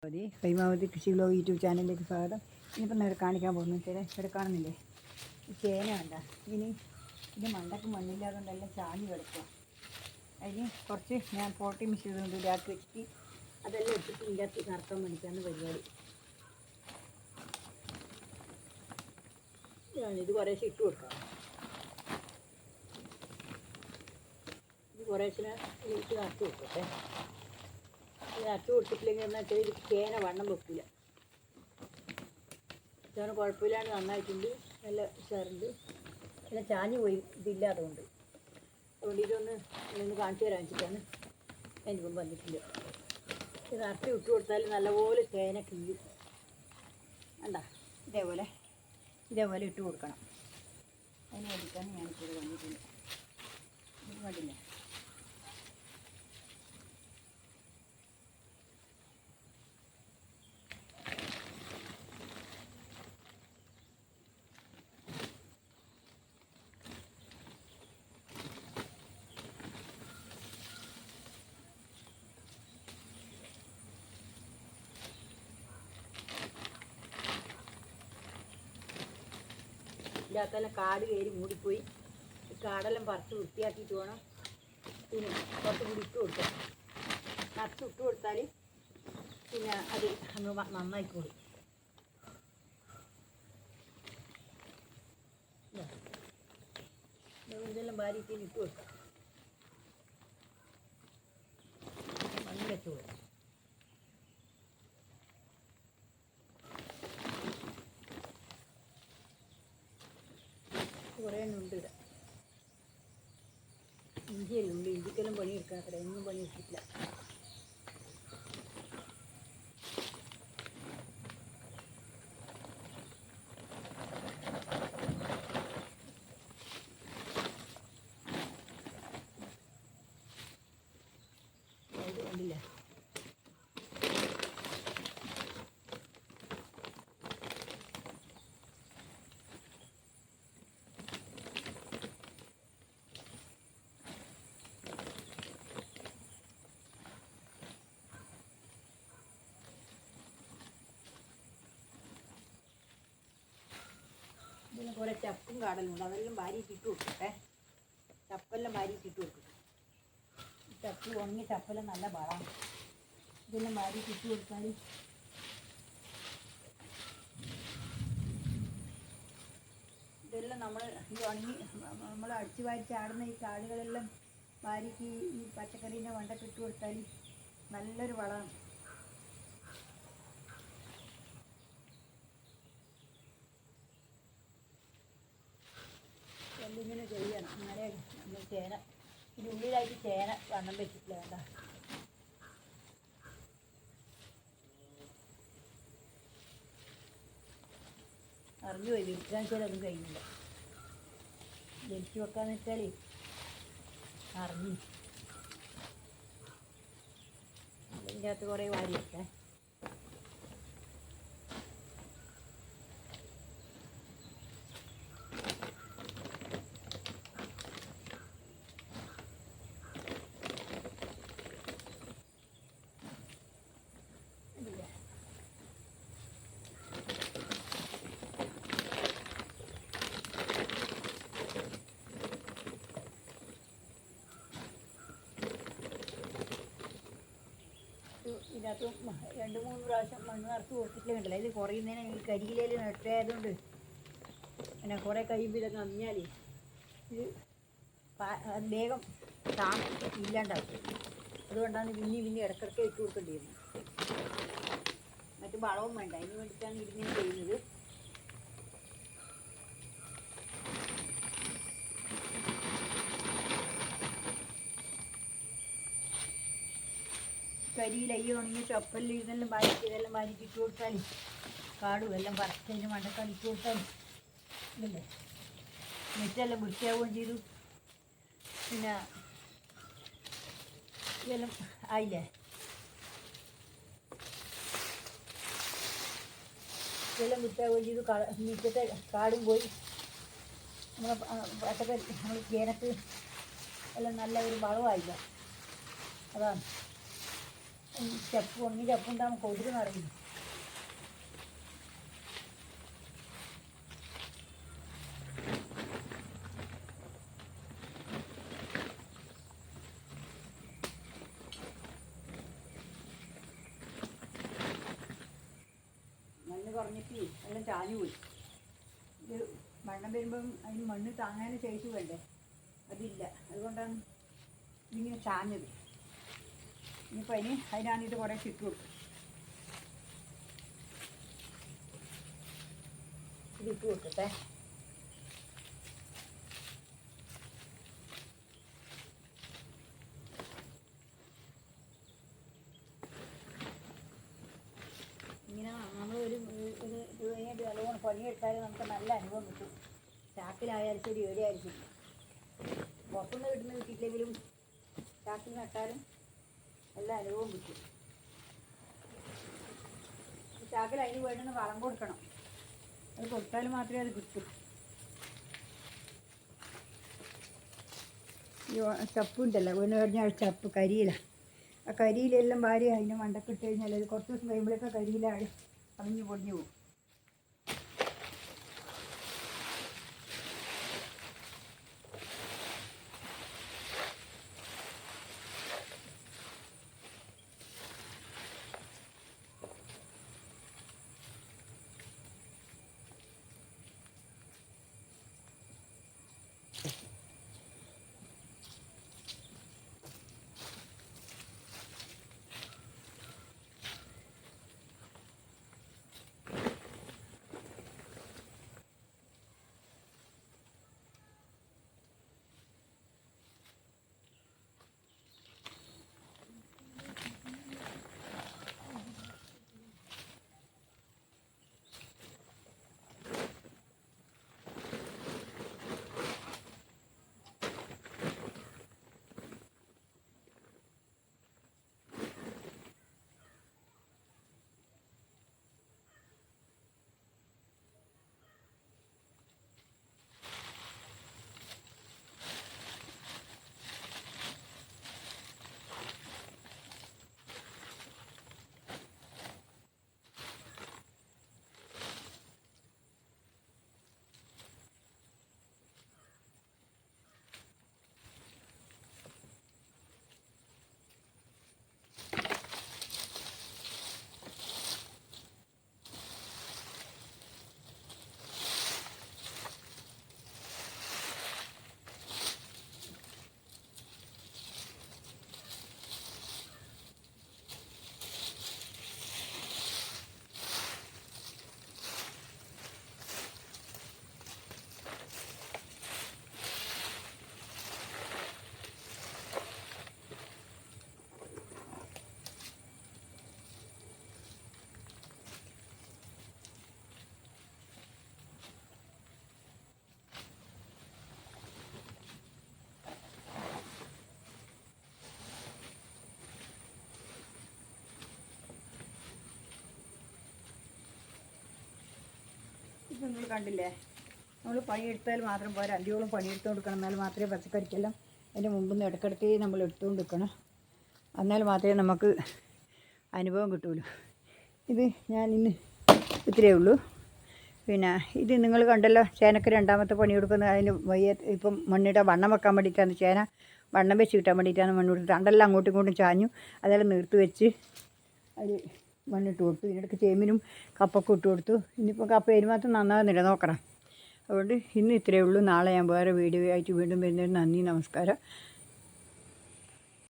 മതി കൈമാവതി കൃഷി blog YouTube ചാനലിലേക്ക് സ്വാഗതം. ഇനിയിപ്പം നേരെ കാണിക്കാൻ പോകുന്നു വെച്ചാൽ ഇവിടെ കാണുന്നില്ലേ ഈ ചേന വേണ്ട ഇതിന് മണ്ടക്ക് മണ്ണില്ലാതുകൊണ്ടെല്ലാം ചാഞ്ഞ് കിടക്കുക. അതിന് കുറച്ച് ഞാൻ പോട്ടി മിക്സ് ചെയ്തുകൊണ്ട് ഇതാക്കി വെച്ചിട്ട് അതെല്ലാം എടുത്തിട്ട് ഇതിനകത്ത് കറക്കാൻ വേണ്ടിയിട്ടാണ് പരിപാടി. ഇത് കുറേശ്ശെ ഇട്ട് കൊടുക്കാം. ഇത് കുറേശ്ശിനെ ഇട്ട് കറച്ച് കൊടുക്കട്ടെ. ഇത് അച്ചു കൊടുത്തിട്ടില്ലെങ്കിൽ എന്നാൽ വെച്ചാൽ ഇത് ചേന വണ്ണം വെക്കില്ല. ചേന കുഴപ്പമില്ലാണ്ട് നന്നായിട്ടുണ്ട്, നല്ല ഉഷാറുണ്ട്. പിന്നെ ചാഞ്ഞ് പോയി ഇതില്ലാത്തതുകൊണ്ട്. അതുകൊണ്ട് ഇതൊന്ന് കാണിച്ചു തരാൻ വെച്ചിട്ടാണ് എനിക്കും വന്നിട്ടില്ല. ഇത് അട്ടി ഇട്ട് കൊടുത്താൽ നല്ലപോലെ ചേന കിഴിയും. വേണ്ട ഇതേപോലെ ഇട്ട് കൊടുക്കണം. അതിന് വേണ്ടിയിട്ടാണ് ഞാനിപ്പോൾ വന്നിട്ടുണ്ട്. ഇത് കണ്ടില്ലേ, ഇതിനകത്തെല്ലാം കാട് കയറി മൂടിപ്പോയി. ഈ കാടെല്ലാം പറിച്ച് വൃത്തിയാക്കിയിട്ട് വേണം പിന്നെ കുറച്ച് കൂടി ഇട്ട് കൊടുക്കാം. നട്ട് ഇട്ട് കൊടുത്താൽ പിന്നെ അത് അങ്ങ് നന്നായിക്കോളും. ഇതെല്ലാം ഭാര്യയ്ക്ക് ഇട്ട് കൊടുക്കാം. മണ്ണ് വെച്ച് കൊടുക്കാം. കുറേ ഉണ്ട് ഇവിടെ. ഇഞ്ചിയെല്ലാം ഉണ്ട്. ഇഞ്ചിക്കെല്ലാം പണിയെടുക്കാൻ അത്ര ഒന്നും പണിയെടുത്തിട്ടില്ല. അത് കണ്ടില്ല, ഇതിന് കുറേ ചപ്പും കാടലും ഉണ്ട്. അതെല്ലാം ഭാര്യയ്ക്ക് ഇട്ട് കൊടുക്കട്ടെ. ചപ്പെല്ലാം ഭാര്യയ്ക്ക് ഇട്ട് കൊടുക്കട്ടെ. ചപ്പ് ഉണങ്ങി ചപ്പെല്ലാം നല്ല വളമാണ്. ഇതെല്ലാം ഭാര്യയ്ക്ക് ഇട്ട് കൊടുത്താൽ ഇതെല്ലാം നമ്മൾ ഈ ഉണങ്ങി നമ്മൾ അടിച്ചു വാരി ചാടുന്ന ഈ കാടുകളെല്ലാം ഭാര്യയ്ക്ക് ഈ പച്ചക്കറീൻ്റെ വണ്ടൊക്കെ ഇട്ട് കൊടുത്താൽ നല്ലൊരു വളമാണ്. ഇങ്ങനെ ചെയ്യണം. എന്നാലേ നമ്മൾ ചേന ഇതിനുള്ളിലായിട്ട് ചേന വണ്ണം വെച്ചിട്ടില്ല. വേണ്ട അറിഞ്ഞു പോയി വിൽക്കാൻ വെച്ചാൽ അതും കഴിയുന്നില്ല. ജനിച്ചു വെക്കാന്ന് വെച്ചാൽ അറിഞ്ഞു അതിൻ്റെ അകത്ത് കുറേ വാരി വെക്കേ. ഇതിനകത്ത് 2-3 പ്രാവശ്യം മണ്ണ് നിറച്ച് കൊടുത്തിട്ടില്ല. ഇത് കുറയുന്നതിന് എനിക്ക് കരിയിലേൽ നട്ടായതുകൊണ്ട് പിന്നെ കുറേ കഴിയുമ്പോൾ ഇതൊക്കെ നന്നാൽ ഇത് വേഗം ഇല്ലാണ്ടാവും. അതുകൊണ്ടാണ് പിന്നെ ഇടയ്ക്കിടയ്ക്ക് ഇട്ട് കൊടുക്കേണ്ടി വരുന്നത്. മറ്റു വളവും വേണ്ട. അതിന് വേണ്ടിയിട്ടാണ് ഇതിങ്ങനെ ചെയ്യുന്നത്. കരിയില ഈ ഉണങ്ങിയ ചപ്പലിൽ ഇതെല്ലാം ഇതെല്ലാം വാരിയിട്ട് ഇട്ട് കൊടുത്താൽ കാടും എല്ലാം പറിച്ചതിന് മണ്ടക്കാട് ഇട്ട് കൊടുത്താൽ ഇതല്ലേ നെറ്റെല്ലാം വൃത്തിയാവുകയും ചെയ്തു. പിന്നെ ഇതെല്ലാം ആയില്ലേ, ഇതെല്ലാം വൃത്തിയാവുകയും ചെയ്തു. മുറ്റത്തെ കാടും പോയി. നമ്മളെ പച്ചക്കറി നമ്മൾ ചേനക്ക് എല്ലാം നല്ല ഒരു വളമായില്ല. അതാണ് ചപ്പ് ഉണങ്ങി ചപ്പുണ്ടാകുമ്പോൾ കൊതുക് നിറയും. മണ്ണ് കുറഞ്ഞിട്ട് എല്ലാം ചാഞ്ഞു പോയി. ഇത് വെള്ളം വരുമ്പം അതിന് മണ്ണ് താങ്ങാനും ശേഷി വേണ്ടേ, അതില്ല. അതുകൊണ്ടാണ് ഇതിങ്ങനെ ചാഞ്ഞത്. ഇനിയിപ്പോൾ അതിനാണ് ഇത് കുറേ ഇട്ട് കൊടുക്കും. ഇതിട്ട് കൊടുക്കട്ടെ. ഇങ്ങനെ നമ്മൾ ഇത് കഴിഞ്ഞിട്ട് നല്ലോണം പണിയെടുത്താലും നമുക്ക് നല്ല അനുഭവം കിട്ടും. ചാക്കിലായാലും ശരി, എവിടെയായാലും ശരി. പുറത്തുനിന്ന് കിട്ടിയില്ലെങ്കിലും ചാക്കിൽ നട്ടാലും നല്ല അനുഭവം കിട്ടും. ചാക്കിൽ അതിന് വേണ്ടുന്ന വളം കൊടുക്കണം. അത് കൊടുത്താൽ മാത്രമേ അത് കിട്ടൂ. ഈ ചപ്പുണ്ടല്ലോ, വീണ് കഴിഞ്ഞാൽ ചപ്പ് കരിയില. ആ കരിയിലെല്ലാം ഭാര്യ അതിൻ്റെ മണ്ടക്കിട്ട് കഴിഞ്ഞാൽ അത് കുറച്ച് ദിവസം കഴിയുമ്പോഴേക്കും കരിയില അണിഞ്ഞ് പൊടിഞ്ഞു പോകും. ഇപ്പം നിങ്ങൾ കണ്ടില്ലേ, നമ്മൾ പണിയെടുത്താൽ മാത്രം പോരാ, അന്തിയോളം പണിയെടുത്ത് കൊടുക്കണം. എന്നാൽ മാത്രമേ പച്ചക്കറിക്കെല്ലാം അതിൻ്റെ മുമ്പിൽ നിന്ന് ഇടയ്ക്കിടയ്ക്ക് നമ്മൾ എടുത്തുകൊണ്ട് നിൽക്കണം. എന്നാൽ മാത്രമേ നമുക്ക് അനുഭവം കിട്ടുള്ളൂ. ഇത് ഞാൻ ഇന്ന് ഇത്രയേ ഉള്ളൂ. പിന്നെ ഇത് നിങ്ങൾ കണ്ടല്ലോ, ചേനക്ക് രണ്ടാമത്തെ പണി കൊടുക്കുന്നത് അതിന് ഇപ്പം മണ്ണിട്ട് വണ്ണം വെക്കാൻ വേണ്ടിയിട്ടാണ്. ചേന വണ്ണം വെച്ച് കിട്ടാൻ വേണ്ടിയിട്ടാണ് മണ്ണ് കൊടുത്തത്. തണ്ടെല്ലാം അങ്ങോട്ടും ഇങ്ങോട്ടും ചാഞ്ഞു. അതെല്ലാം നീർത്ത് വെച്ച് അത് മണ്ണിട്ട് കൊടുത്തു. ഇതിനിടയ്ക്ക് ചേമ്പിനും കപ്പൊക്കെ ഇട്ട് കൊടുത്തു. ഇനിയിപ്പോൾ കപ്പ അതിനുമാത്രം നന്നാകുന്നില്ല, നോക്കണം. അതുകൊണ്ട് ഇന്ന് ഇത്രയേ ഉള്ളൂ. നാളെ ഞാൻ വേറെ വീഡിയോ ആയിട്ട് വീണ്ടും വരുന്നതിന് നന്ദി, നമസ്കാരം.